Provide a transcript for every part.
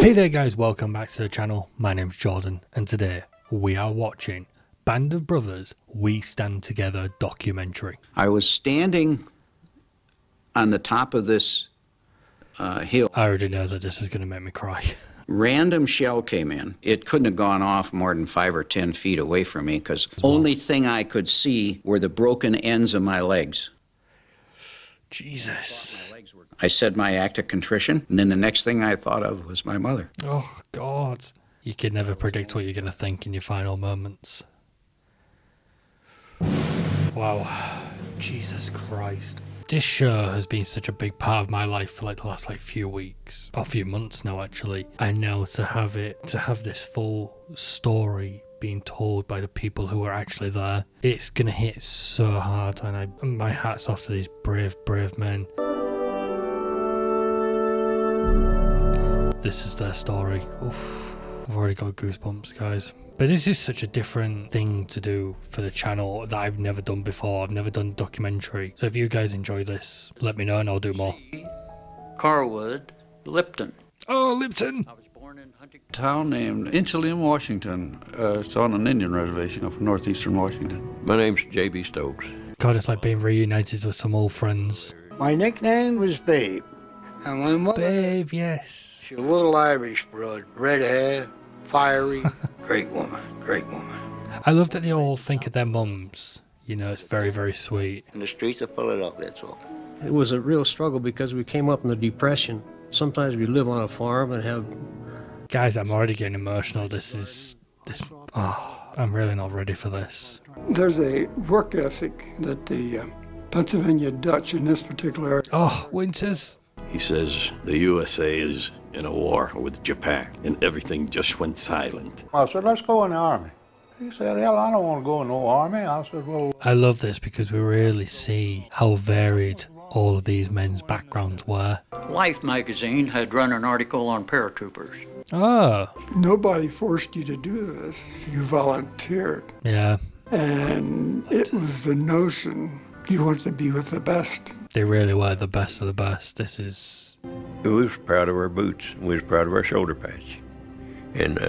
Hey there guys, welcome back to the channel. My name's Jordan and today we are watching Band of Brothers We Stand Together documentary. I was standing on the top of this hill. I already know that this is going to make me cry. Random shell came in. It couldn't have gone off more than 5 or 10 feet away from me because only thing I could see were the broken ends of my legs. Jesus. I said my act of contrition, and then the next thing I thought of was my mother. Oh God. You can never predict what you're going to think in your final moments. Wow. Jesus Christ. This show has been such a big part of my life for like the last few weeks, or few months now actually. And now to have this full story being told by the people who are actually there, it's gonna hit so hard, and my hat's off to these brave men. This is their story. Oof, I've already got goosebumps, guys. But this is such a different thing to do for the channel that I've never done before. I've never done a documentary. So if you guys enjoy this, let me know and I'll do more. Carwood, Lipton. Oh, Lipton! I was born in Huntington. Town named Inchelium, Washington. It's on an Indian reservation up in northeastern Washington. My name's J.B. Stokes. God, it's like being reunited with some old friends. My nickname was Babe. And my mother, Babe, yes. she's a little Irish broad, red hair, fiery, great woman. I love that they all think of their mums. You know, it's very, very sweet. And the streets are full of love, that's all. It was a real struggle because we came up in the Depression. Sometimes we live on a farm and have... Guys, I'm already getting emotional. I'm really not ready for this. There's a work ethic that the Pennsylvania Dutch in this particular area. Oh, Winters. He says the USA is in a war with Japan, and everything just went silent. I said, let's go in the Army. He said, hell, I don't want to go in no Army. I said, well... I love this because we really see how varied all of these men's backgrounds were. Life magazine had run an article on paratroopers. Oh. Nobody forced you to do this. You volunteered. Yeah. And it was the notion you wanted to be with the best. They really were the best of the best. We was proud of our boots. We was proud of our shoulder patch. And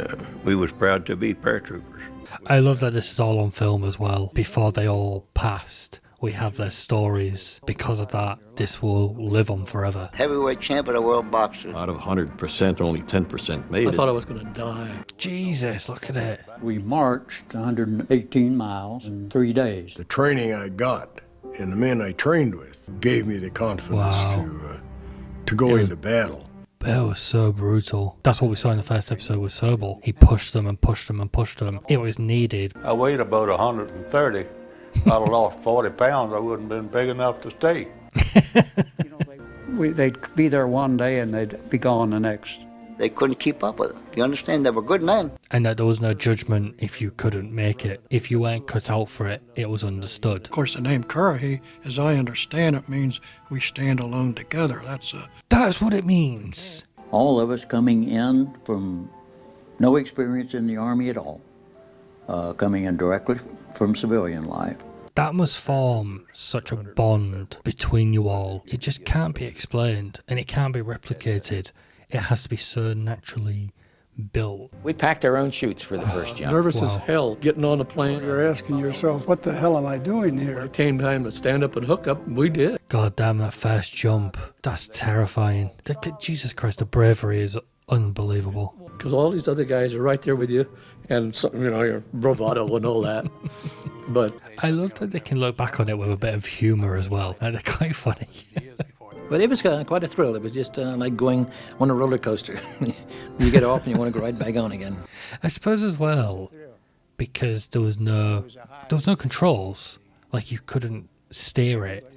we was proud to be paratroopers. I love that this is all on film as well. Before they all passed, we have their stories. Because of that, this will live on forever. Heavyweight champ of the world boxer. Out of 100%, only 10% made I it. thought I was going to die. Jesus, look at it. We marched 118 miles in 3 days. The training I got and the men I trained with gave me the confidence to go into battle. It was so brutal. That's what we saw in the first episode with Sobel. He pushed them and pushed them and pushed them. It was needed. I weighed about 130. I'd have lost 40 pounds. I wouldn't have been big enough to stay. They'd be there one day and they'd be gone the next. They couldn't keep up with them. You understand? They were good men. And that there was no judgment if you couldn't make it. If you weren't cut out for it, it was understood. Of course, the name Currahee, as I understand it, means we stand alone together. That's what it means. All of us coming in from no experience in the Army at all, coming in directly from civilian life. That must form such a bond between you all. It just can't be explained and it can't be replicated. It has to be so naturally built. We packed our own chutes for the first jump. Nervous as hell getting on the plane. You're asking yourself, what the hell am I doing here? It came time to stand up and hook up, and we did. God damn, that first jump. That's terrifying. Jesus Christ, the bravery is unbelievable. Because all these other guys are right there with you, and your bravado and all that. But I love that they can look back on it with a bit of humour as well. And they're quite funny. But it was quite a thrill. It was just like going on a roller coaster. You get off and you want to go right back on again. I suppose as well, because there was no controls. Like you couldn't steer it.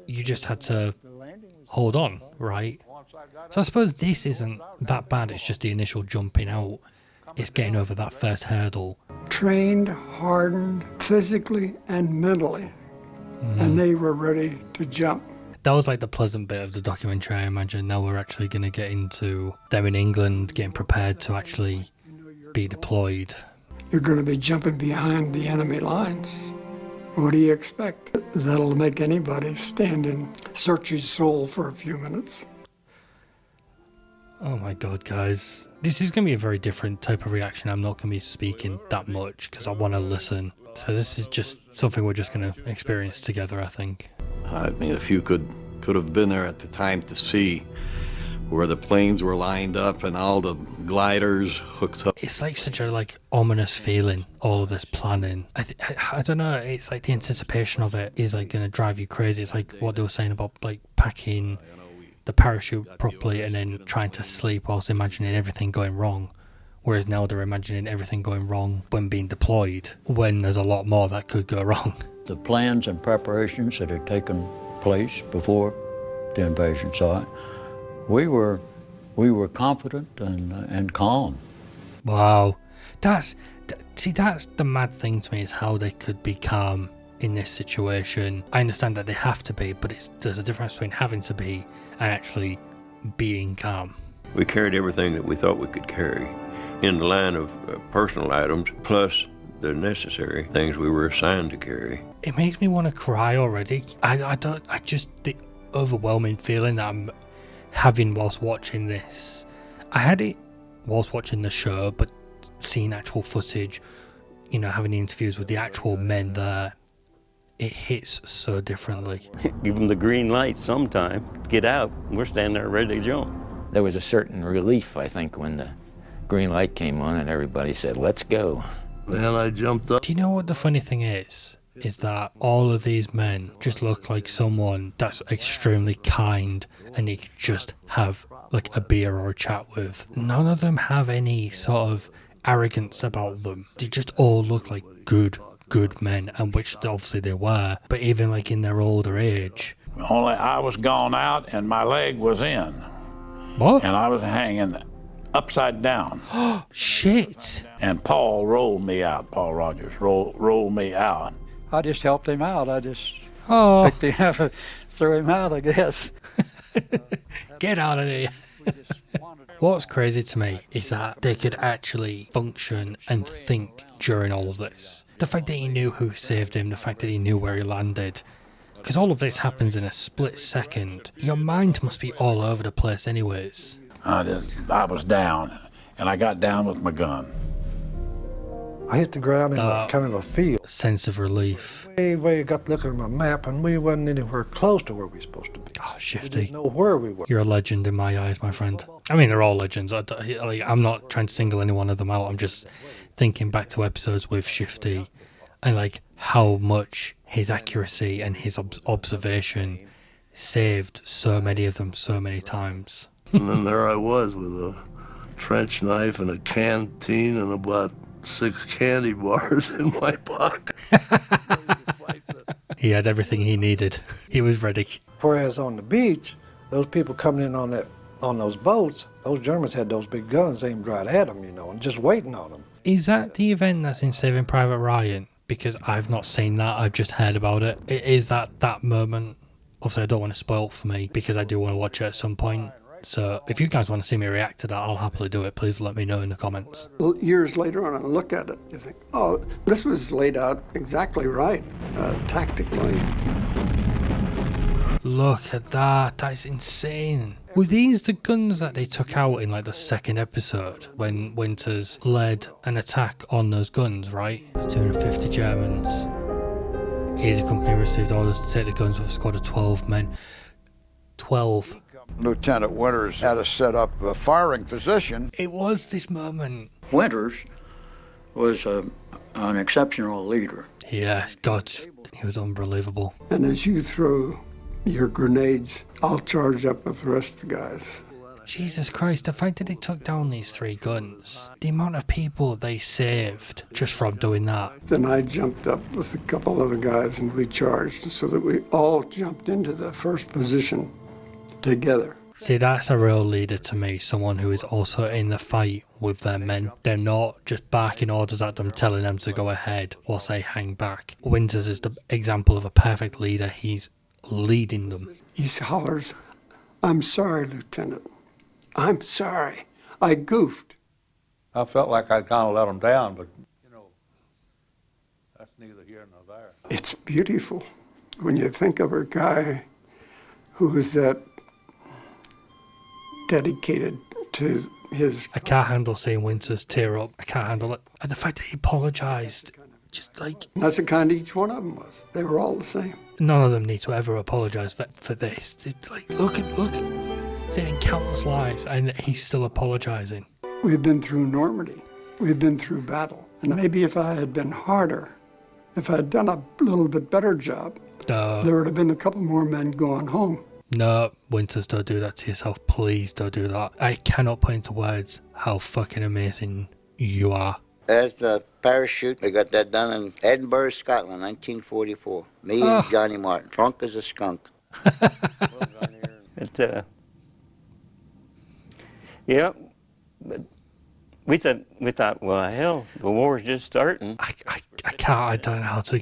You just had to hold on, right? So I suppose this isn't that bad. It's just the initial jumping out. It's getting over that first hurdle. Trained, hardened, physically and mentally. And they were ready to jump. That was like the pleasant bit of the documentary, I imagine. Now we're actually going to get into them in England, getting prepared to actually be deployed. You're going to be jumping behind the enemy lines. What do you expect? That'll make anybody stand and search his soul for a few minutes. Oh my god, guys. This is going to be a very different type of reaction. I'm not going to be speaking that much because I want to listen. So this is just something we're just going to experience together, I think. I mean, if you could have been there at the time to see where the planes were lined up and all the gliders hooked up. It's like such a ominous feeling, all of this planning. I don't know, it's like the anticipation of it is like going to drive you crazy. It's like what they were saying about like packing the parachute properly and then trying to sleep whilst imagining everything going wrong. Whereas now they're imagining everything going wrong when being deployed, when there's a lot more that could go wrong. The plans and preparations that had taken place before the invasion site, we were confident and calm. Wow. That's the mad thing to me, is how they could be calm in this situation. I understand that they have to be, but there's a difference between having to be and actually being calm. We carried everything that we thought we could carry in the line of personal items, plus the necessary things we were assigned to carry. It makes me want to cry already. The overwhelming feeling that I'm having whilst watching this. I had it whilst watching the show, but seeing actual footage, having the interviews with the actual men there, it hits so differently. Give them the green light sometime, get out, we're standing there ready to jump. There was a certain relief, I think, when the green light came on and everybody said, let's go. Then I jumped up. Do you know what the funny thing is? Is that all of these men just look like someone that's extremely kind and you could just have like a beer or a chat with. None of them have any sort of arrogance about them. They just all look like good men, and which obviously they were, but even like in their older age. Only I was gone out and my leg was in. What? And I was hanging upside down. Shit. And Paul rolled me out. Paul Rogers rolled me out. I just helped him out. I just picked him up, threw him out, I guess. Get out of here. What's crazy to me is that they could actually function and think during all of this. The fact that he knew who saved him, the fact that he knew where he landed. Because all of this happens in a split second. Your mind must be all over the place anyways. I was down, and I got down with my gun. I hit the ground in kind of a field. Sense of relief. We got looking at my map, and we wasn't anywhere close to where we were supposed to be. Oh, Shifty. We didn't know where we were. You're a legend in my eyes, my friend. I mean, they're all legends. I'm not trying to single any one of them out. I'm just thinking back to episodes with Shifty and how much his accuracy and his observation saved so many of them so many times. And then there I was with a trench knife and a canteen and about 6 candy bars in my pocket. He had everything he needed. He was ready. Whereas on the beach, those people coming in on those boats, those Germans had those big guns aimed right at them, and just waiting on them. Is that the event that's in Saving Private Ryan? Because I've not seen that. I've just heard about it. Is that moment? Obviously, I don't want to spoil it for me because I do want to watch it at some point. So if you guys want to see me react to that, I'll happily do it. Please let me know in the comments. Years later on, I look at it, you think, oh, this was laid out exactly right, tactically. Look at that. That is insane. Were these the guns that they took out in the second episode when Winters led an attack on those guns, right? 250 Germans. Easy Company received orders to take the guns with a squad of 12 men. 12. Lieutenant Winters had us set up a firing position. It was this moment. Winters was an exceptional leader. Yes, God, he was unbelievable. And as you throw your grenades, I'll charge up with the rest of the guys. Jesus Christ, the fact that they took down these 3 guns, the amount of people they saved just from doing that. Then I jumped up with a couple other guys and we charged so that we all jumped into the first position together. See, that's a real leader to me, someone who is also in the fight with their men. They're not just barking orders at them, telling them to go ahead whilst they hang back. Winters is the example of a perfect leader. He's leading them. He hollers, "I'm sorry, Lieutenant. I'm sorry. I goofed." I felt like I'd kind of let them down, but, that's neither here nor there. It's beautiful when you think of a guy who is that dedicated to his. I can't handle seeing Winters tear up. I can't handle it. And the fact that he apologised, just like... That's the kind each one of them was. They were all the same. None of them need to ever apologise for this. It's like, look, saving countless lives, and he's still apologising. We've been through Normandy. We've been through battle. And maybe if I had been harder, if I had done a little bit better job, there would have been a couple more men going home. No, Winters, don't do that to yourself. Please don't do that. I cannot put into words how fucking amazing you are. That's the parachute. We got that done in Edinburgh, Scotland, 1944. Me and Johnny Martin, drunk as a skunk. Yeah, but we thought, well, hell, the war's just starting. I don't know how to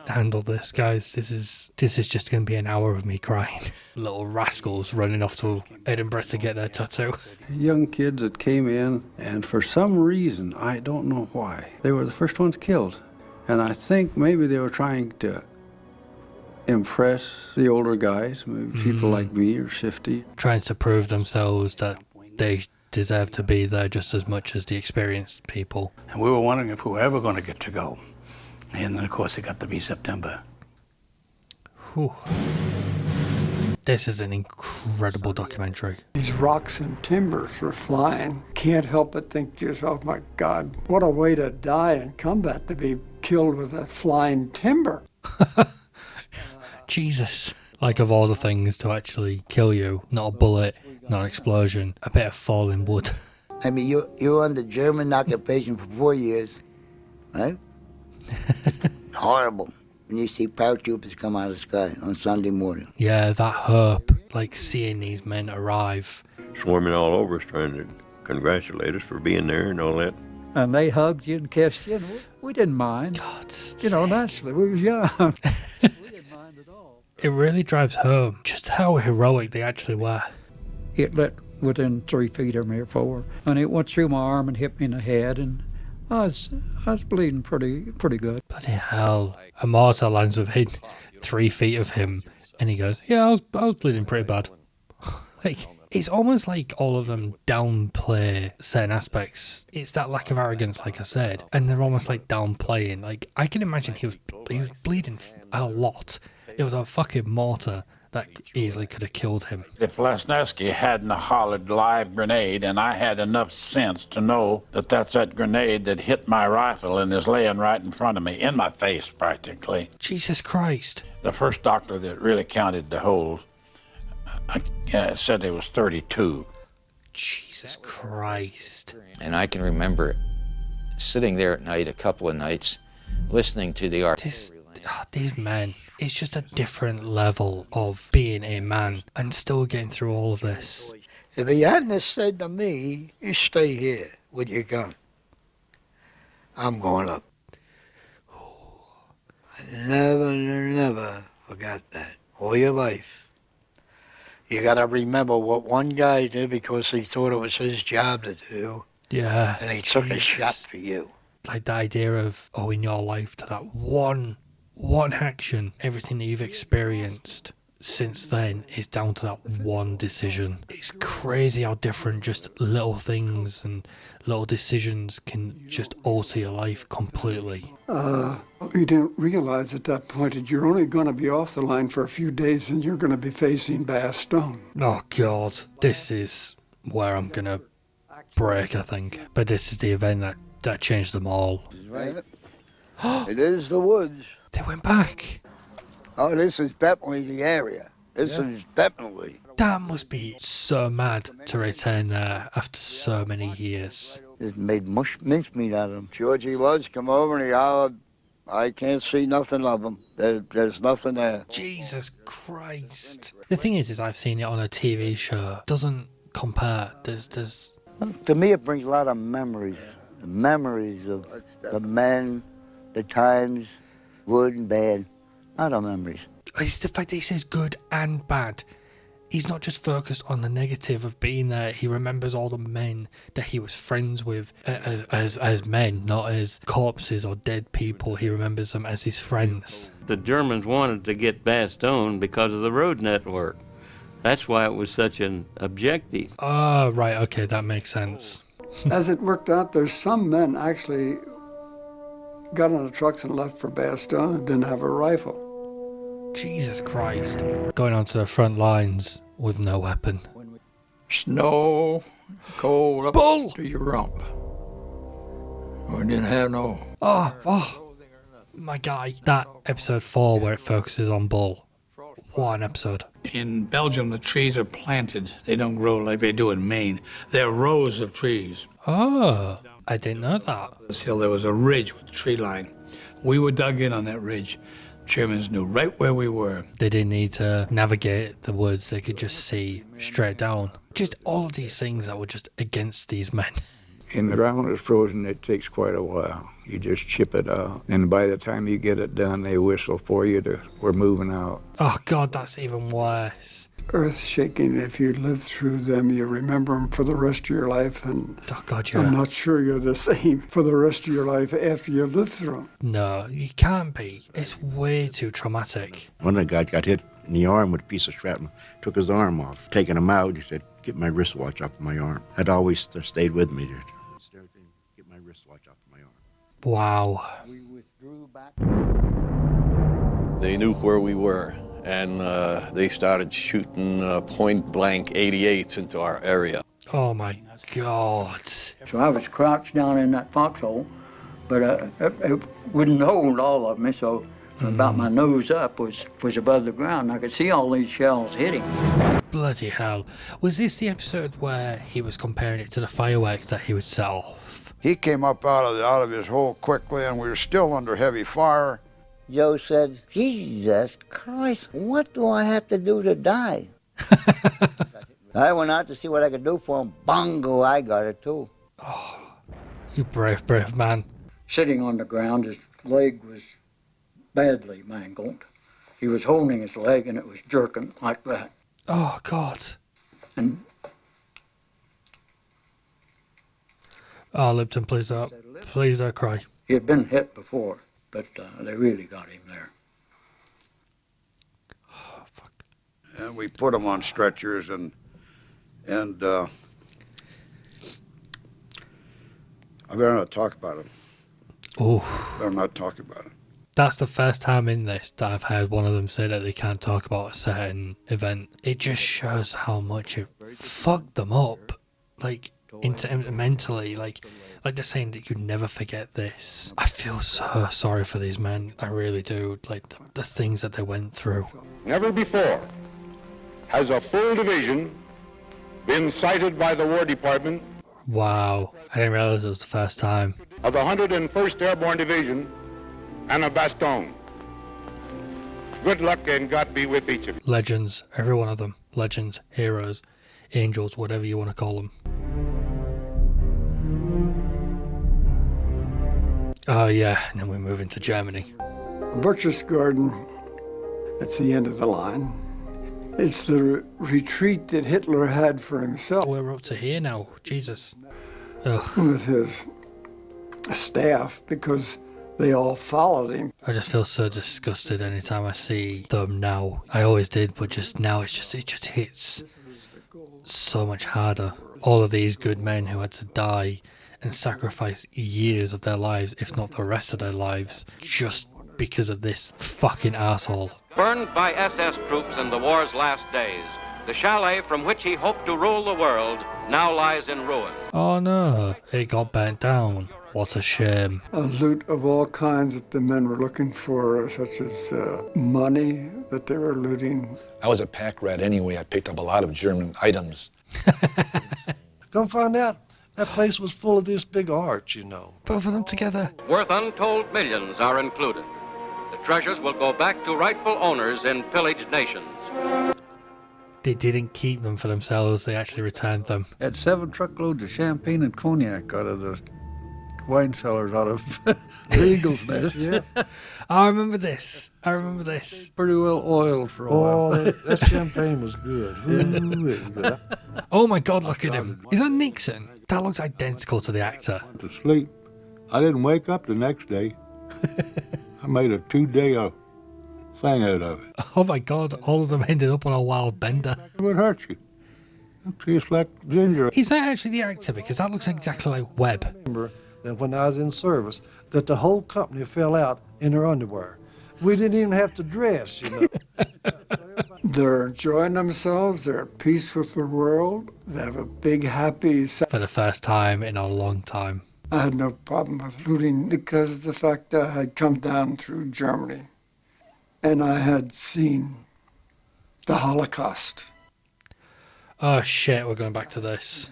handle this, guys. This is just going to be an hour of me crying. Little rascals running off to Edinburgh to get their tattoo. Young kids that came in, and for some reason, I don't know why, they were the first ones killed. And I think maybe they were trying to impress the older guys, maybe people like me or Shifty. Trying to prove themselves that they deserve to be there just as much as the experienced people. And we were wondering if we were ever going to get to go. And then, of course, it got to be September. Whew. This is an incredible documentary. These rocks and timbers were flying. Can't help but think to yourself, my God, what a way to die in combat, to be killed with a flying timber. Jesus. Like, of all the things to actually kill you, not a bullet, not an explosion, a bit of falling wood. I mean, you were under German occupation for 4 years, right? Horrible. When you see paratroopers come out of the sky on Sunday morning. Yeah, that hope, like seeing these men arrive. Swarming all over us trying to congratulate us for being there and all that. And they hugged you and kissed you, and we didn't mind. God, naturally, we was young. It really drives home just how heroic they actually were. It lit within 3 feet of me or 4, and it went through my arm and hit me in the head, and I was bleeding pretty good. Bloody hell. A mortar lands within 3 feet of him, and he goes, yeah, I was bleeding pretty bad. Like, it's almost like all of them downplay certain aspects. It's that lack of arrogance, like I said, and they're almost like downplaying. Like, I can imagine he was bleeding a lot. It was a fucking mortar that easily could have killed him. If Lesniewski hadn't hollered live grenade, and I had enough sense to know that that's that grenade that hit my rifle and is laying right in front of me, in my face practically. Jesus Christ. The first doctor that really counted the holes said there was 32. Jesus Christ. And I can remember sitting there at night, a couple of nights, listening to the artillery. These men, it's just a different level of being a man and still getting through all of this. If he hadn't have said to me, you stay here with your gun, I'm going up. I never forgot that. All your life. You gotta remember what one guy did because he thought it was his job to do. Yeah. And he took a shot for you. Like the idea of owing your life to that one action, everything that you've experienced since then is down to that one decision. It's crazy how different just little things and little decisions can just alter your life completely. We didn't realize at that point that you're only going to be off the line for a few days and you're going to be facing Bastogne. Oh God, this is where I'm going to break, I think. But this is the event that changed them all. Right. It is the woods. They went back. Oh, this is definitely the area. This is definitely. That must be so mad to return there after so many years. Just made mincemeat out of them. Georgie Lodge come over and he hollered, I can't see nothing of them. There's nothing there. Jesus Christ. The thing is I've seen it on a TV show. It doesn't compare. There's. To me, it brings a lot of memories. The memories of the men, the times, good and bad. A lot of memories. It's the fact that he says good and bad. He's not just focused on the negative of being there. He remembers all the men that he was friends with as men, not as corpses or dead people. He remembers them as his friends. The Germans wanted to get Bastogne because of the road network. That's why it was such an objective. Oh, right, okay, that makes sense. As it worked out, there's some men actually got on the trucks and left for Bastogne and didn't have a rifle. Jesus Christ. Going onto the front lines with no weapon. Snow, cold up Bull! to your rump. We didn't have no. Oh, my guy. That episode 4 where it focuses on Bull. What an episode. In Belgium, the trees are planted. They don't grow like they do in Maine. They're rows of trees. Oh, I didn't know that. This hill, there was a ridge with a tree line. We were dug in on that ridge. Germans knew right where we were. They didn't need to navigate the woods. They could just see straight down. Just all of these things that were just against these men. And the ground is frozen, it takes quite a while. You just chip it out. And by the time you get it done, they whistle for you we're moving out. Oh, God, that's even worse. Earth shaking, if you live through them, you remember them for the rest of your life. And oh, God, yeah. I'm not sure you're the same for the rest of your life after you live through them. No, you can't be. It's way too traumatic. One of the guys got hit in the arm with a piece of shrapnel, took his arm off. Taking him out, he said, get my wristwatch off of my arm. That always stayed with me. Get my wristwatch off of my arm. Wow. They knew where we were, and they started shooting point-blank 88s into our area. Oh, my God. So I was crouched down in that foxhole, but it wouldn't hold all of me, so about my nose up was above the ground. I could see all these shells hitting. Bloody hell. Was this the episode where he was comparing it to the fireworks that he would set off? He came up out of his hole quickly, and we were still under heavy fire. Joe said, Jesus Christ, what do I have to do to die? I went out to see what I could do for him. Bongo, I got it too. Oh, you brave, brave man. Sitting on the ground, his leg was badly mangled. He was holding his leg, and it was jerking like that. Oh, God. And oh, Lipton, please don't. Please don't cry. He had been hit before, but they really got him there. Oh, fuck. And we put him on stretchers, and I better not talk about him. Oh. Better not talk about it. That's the first time in this that I've heard one of them say that they can't talk about a certain event. It just shows how much it fucked them up, like mentally. Like they're saying that you never forget this. I feel so sorry for these men. I really do. Like the things that they went through. Never before has a full division been cited by the War Department. Wow, I didn't realize it was the first time. Of the 101st Airborne Division and of Bastogne. Good luck and God be with each of you. Legends, every one of them. Legends, heroes, angels, whatever you want to call them. Oh yeah, and then we move into Germany. Berchtesgaden, that's the end of the line. It's the retreat that Hitler had for himself. We're up to here now, Jesus. Ugh. With his staff, because they all followed him. I just feel so disgusted anytime I see them now. I always did, but just now it just hits so much harder. All of these good men who had to die and sacrifice years of their lives, if not the rest of their lives, just because of this fucking asshole. Burned by SS troops in the war's last days, the chalet from which he hoped to rule the world now lies in ruin. Oh no, it got burnt down. What a shame. Loot of all kinds that the men were looking for, such as money that they were looting. I was a pack rat anyway. I picked up a lot of German items. Come find out, that place was full of this big art, you know. Both of them together. Worth untold millions are included. The treasures will go back to rightful owners in pillaged nations. They didn't keep them for themselves, they actually returned them. Had 7 truckloads of champagne and cognac out of the wine cellars out of the Eagle's Nest. Yeah. I remember this. Pretty well oiled for a while. Oh, that champagne was good. Ooh, it was good. Oh my God, look at him. Is that Nixon? That looks identical to the actor. To sleep. I didn't wake up the next day. I made a 2-day thing out of it. Oh my God, all of them ended up on a wild bender. It would hurt you. It tastes like ginger. Is that actually the actor? Because that looks exactly like Webb. Remember that when I was in service, that the whole company fell out in their underwear. We didn't even have to dress, you know. They're enjoying themselves. They're at peace with the world. They have a big, happy... For the first time in a long time. I had no problem with looting because of the fact that I had come down through Germany and I had seen the Holocaust. Oh shit, we're going back to this.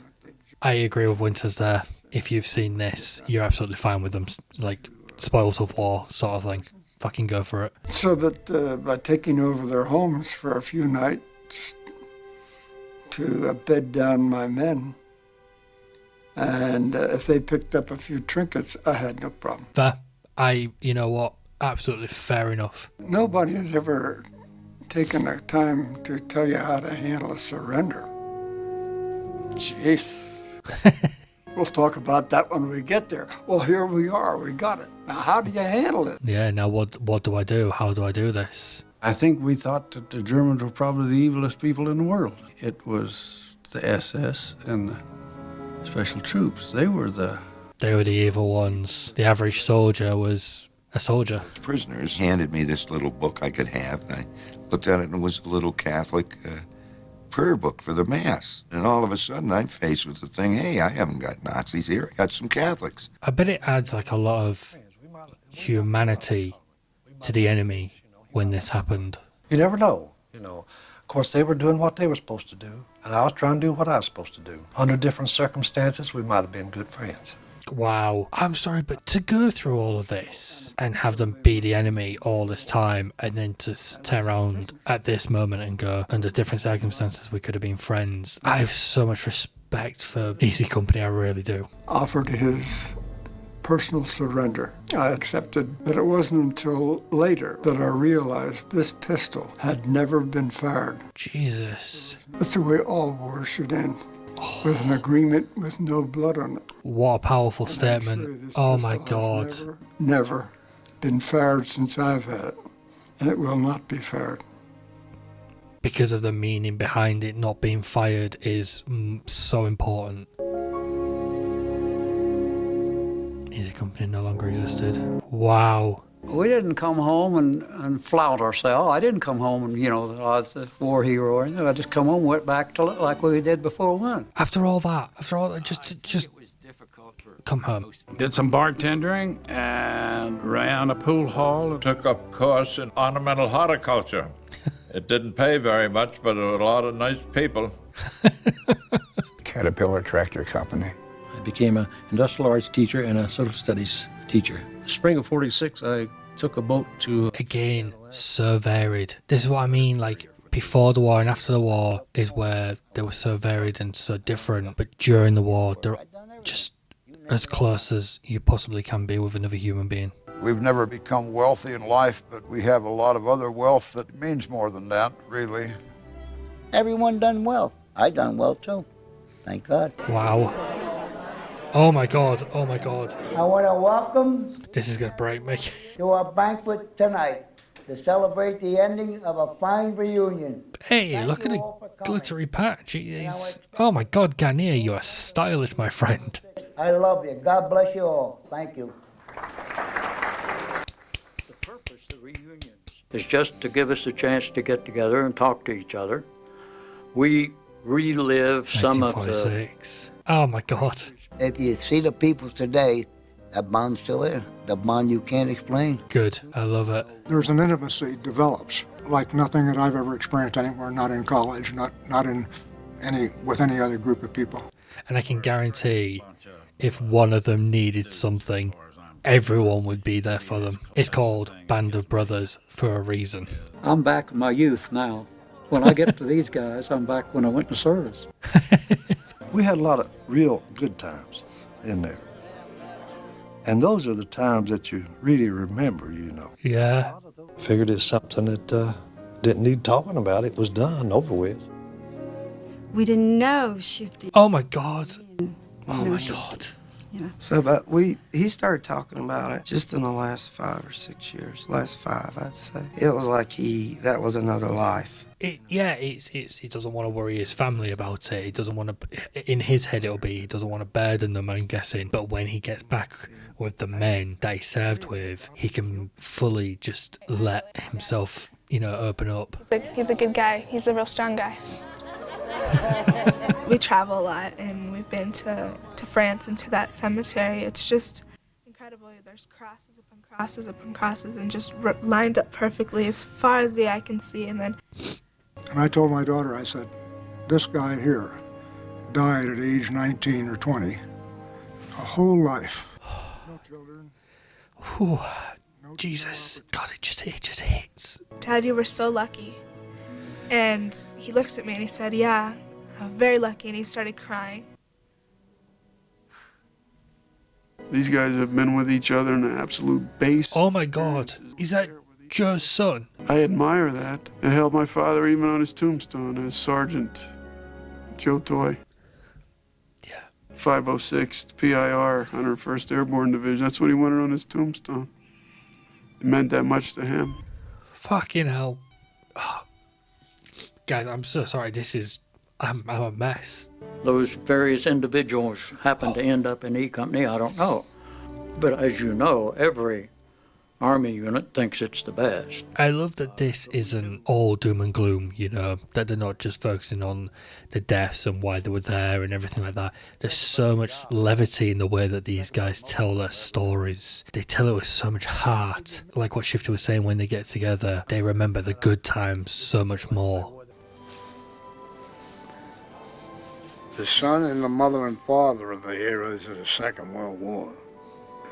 I agree with Winters there. If you've seen this, you're absolutely fine with them. Like, spoils of war sort of thing. Fucking go for it. So that by taking over their homes for a few nights to bed down my men, and if they picked up a few trinkets, I had no problem. Fair. You know what? Absolutely fair enough. Nobody has ever taken the time to tell you how to handle a surrender. Jeez. We'll talk about that when we get there. Well, here we are. We got it. Now, how do you handle it? Yeah, now what do I do? How do I do this? I think we thought that the Germans were probably the evilest people in the world. It was the SS and the special troops. They were the evil ones. The average soldier was a soldier. Prisoners handed me this little book I could have, and I looked at it, and it was a little Catholic prayer book for the Mass. And all of a sudden, I'm faced with the thing, hey, I haven't got Nazis here, I got some Catholics. I bet it adds like a lot of humanity to the enemy when this happened. You never know, you know. Of course, they were doing what they were supposed to do, and I was trying to do what I was supposed to do. Under different circumstances, we might have been good friends. Wow. I'm sorry, but to go through all of this and have them be the enemy all this time and then to turn around at this moment and go, under different circumstances, we could have been friends. I have so much respect for Easy Company, I really do. Offered his personal surrender. I accepted, but it wasn't until later that I realized this pistol had never been fired. Jesus. That's the way all wars should end. With an agreement with no blood on it. What a powerful statement. Oh my God. Never been fired since I've had it, and it will not be fired. Because of the meaning behind it not being fired is so important. Easy Company no longer existed. Wow. We didn't come home and flout ourselves. I didn't come home and, I was a war hero or anything. I just come home and went back to like we did before we went. After all that, just come home. Did some bartending and ran a pool hall. Took up a course in ornamental horticulture. It didn't pay very much, but there were a lot of nice people. Caterpillar Tractor Company. I became an industrial arts teacher and a social studies teacher. The spring of '46, I took a boat to... Again, so varied. This is what I mean, like, before the war and after the war is where they were so varied and so different, but during the war, they're just as close as you possibly can be with another human being. We've never become wealthy in life, but we have a lot of other wealth that means more than that, really. Everyone done well. I done well, too. Thank God. Wow. Oh my God, oh my God. I want to welcome This is going to break me. to our banquet tonight to celebrate the ending of a fine reunion. Hey, look at the glittery patch. Oh my God, Garnier, you are stylish, my friend. I love you. God bless you all. Thank you. The purpose of reunions is just to give us a chance to get together and talk to each other. We relive some of the... 1946. Oh my God. If you see the people today, that bond's still there. The bond you can't explain. Good. I love it. There's an intimacy develops like nothing that I've ever experienced anywhere, not in college, not in with any other group of people. And I can guarantee if one of them needed something, everyone would be there for them. It's called Band of Brothers for a reason. I'm back in my youth now. When I get to these guys, I'm back when I went to service. We had a lot of real good times in there. And those are the times that you really remember, Yeah. Figured it's something that didn't need talking about. It was done, over with. We didn't know shifting. Oh my God. Oh my God. you know. So, but he started talking about it just in the last 5 or 6 years. Last 5, I'd say. It was like that was another life. He doesn't want to worry his family about it. He doesn't want to, in his head it'll be, he doesn't want to burden them, I'm guessing. But when he gets back with the men that he served with, he can fully just let himself, open up. He's a good guy. He's a real strong guy. We travel a lot, and we've been to France and to that cemetery. It's just incredible. There's crosses upon crosses upon crosses, and just lined up perfectly as far as the eye can see. And I told my daughter, I said, this guy here died at age 19 or 20, a whole life. No children. Whew. Jesus, God, it just hits. Dad, you were so lucky. And he looked at me and he said, yeah, I'm very lucky, and he started crying. These guys have been with each other in an absolute base. Oh my God, is that Joe's son? I admire that. It held my father even on his tombstone as Sergeant Joe Toy. Yeah. 506 PIR, 101st Airborne Division. That's what he wanted on his tombstone. It meant that much to him. Fucking hell. Oh. Guys, I'm so sorry. I'm a mess. Those various individuals happen to end up in E Company, I don't know. But as you know, every Army unit thinks it's the best. I love that this isn't all doom and gloom, that they're not just focusing on the deaths and why they were there and everything like that. There's so much levity in the way that these guys tell their stories. They tell it with so much heart. Like what Shifty was saying, when they get together, they remember the good times so much more. The son and the mother and father of the heroes of the Second World War.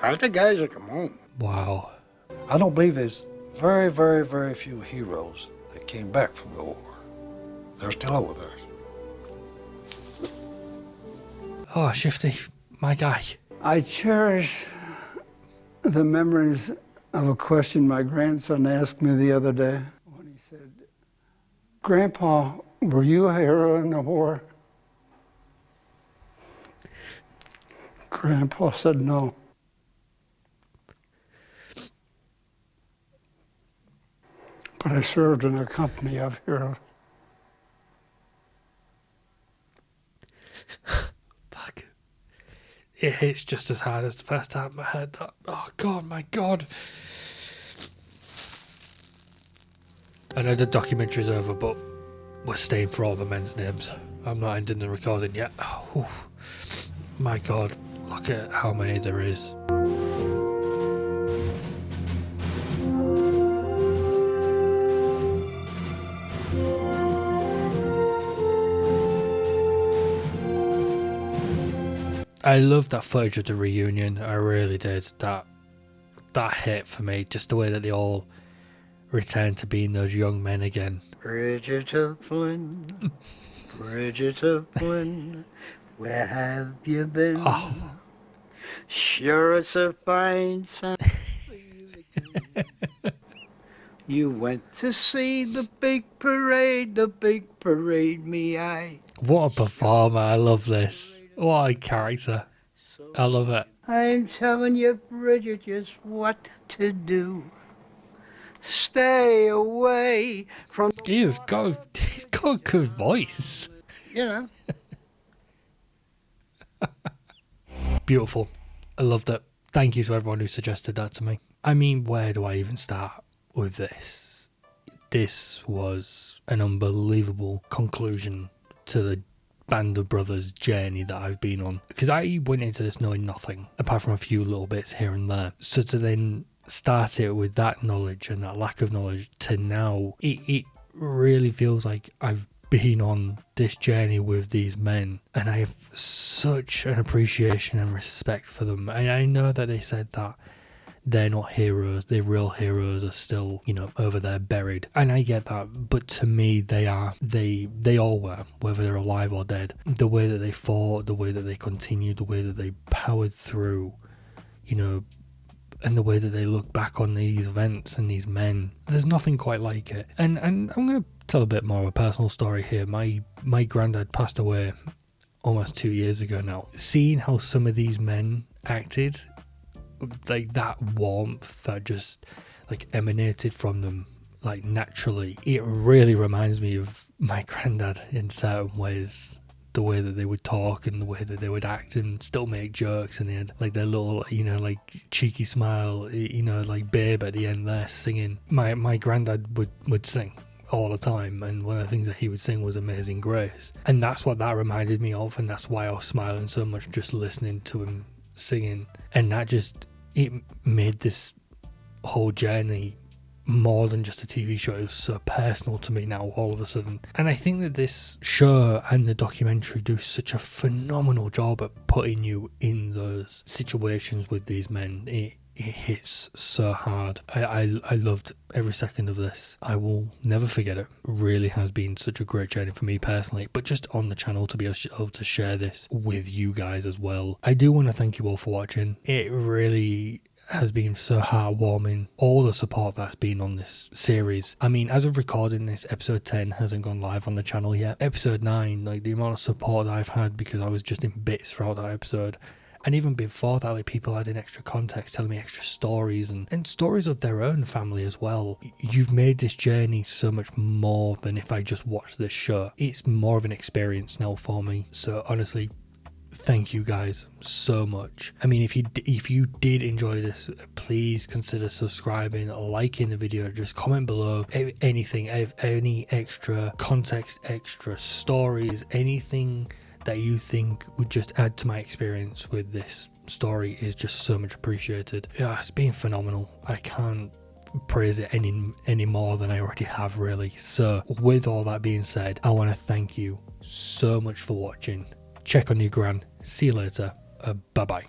Not the guys that come home. Wow. I don't believe there's very, very, very few heroes that came back from the war. They're still over there. Oh, Shifty, my guy. I cherish the memories of a question my grandson asked me the other day when he said, Grandpa, were you a hero in the war? Grandpa said no. But I served in a company of heroes. Fuck. It hits just as hard as the first time I heard that. Oh, God, my God. I know the documentary's over, but we're staying for all the men's names. I'm not ending the recording yet. Oh, my God. Look at how many there is. I loved that footage of the reunion. I really did. That hit for me. Just the way that they all returned to being those young men again. Bridget of Flynn, Bridget of Flynn, where have you been? Oh. Sure it's a fine time for you to go. You went to see the big parade, me I. What a performer. I love this. What a character. I love it. I'm telling you, Bridget, just what to do. Stay away from... He's got a good voice. You know. Beautiful. I loved it. Thank you to everyone who suggested that to me. I mean, where do I even start with this? This was an unbelievable conclusion to the Band of Brothers journey that I've been on. Because I went into this knowing nothing, apart from a few little bits here and there. So to then start it with that knowledge and that lack of knowledge to now, it really feels like I've been on this journey with these men, and I have such an appreciation and respect for them. And I know that they said that they're not heroes, the real heroes are still, over there buried. And I get that, but to me they are. They all were, whether they're alive or dead. The way that they fought, the way that they continued, the way that they powered through, and the way that they look back on these events and these men, there's nothing quite like it. And I'm going to tell a bit more of a personal story here. My granddad passed away almost 2 years ago now. Seeing how some of these men acted, like that warmth that just like emanated from them, like naturally, it really reminds me of my granddad in certain ways. The way that they would talk and the way that they would act and still make jokes, and they had like their little, you know, like cheeky smile, you know, like Babe at the end there singing. My granddad would sing all the time, and one of the things that he would sing was Amazing Grace, and that's what that reminded me of, and that's why I was smiling so much just listening to him singing. And that just, it made this whole journey more than just a TV show. It was so personal to me now all of a sudden. And I think that this show and the documentary do such a phenomenal job at putting you in those situations with these men. It hits so hard. I loved every second of this. I will never forget it. It really has been such a great journey for me personally, but just on the channel to be able to share this with you guys as well. I do want to thank you all for watching. It really has been so heartwarming, all the support that's been on this series. I mean, as of recording this, episode 10 hasn't gone live on the channel yet. Episode 9, like the amount of support that I've had, because I was just in bits throughout that episode. And even before that, like people adding extra context, telling me extra stories and stories of their own family as well. You've made this journey so much more than if I just watched this show. It's more of an experience now for me. So honestly, thank you guys so much. I mean, if you did enjoy this, please consider subscribing, liking the video, just comment below anything, any extra context, extra stories, anything that you think would just add to my experience with this story is just so much appreciated. Yeah, it's been phenomenal. I can't praise it any more than I already have, really. So with all that being said, I want to thank you so much for watching. Check on your gran. See you later. Bye bye.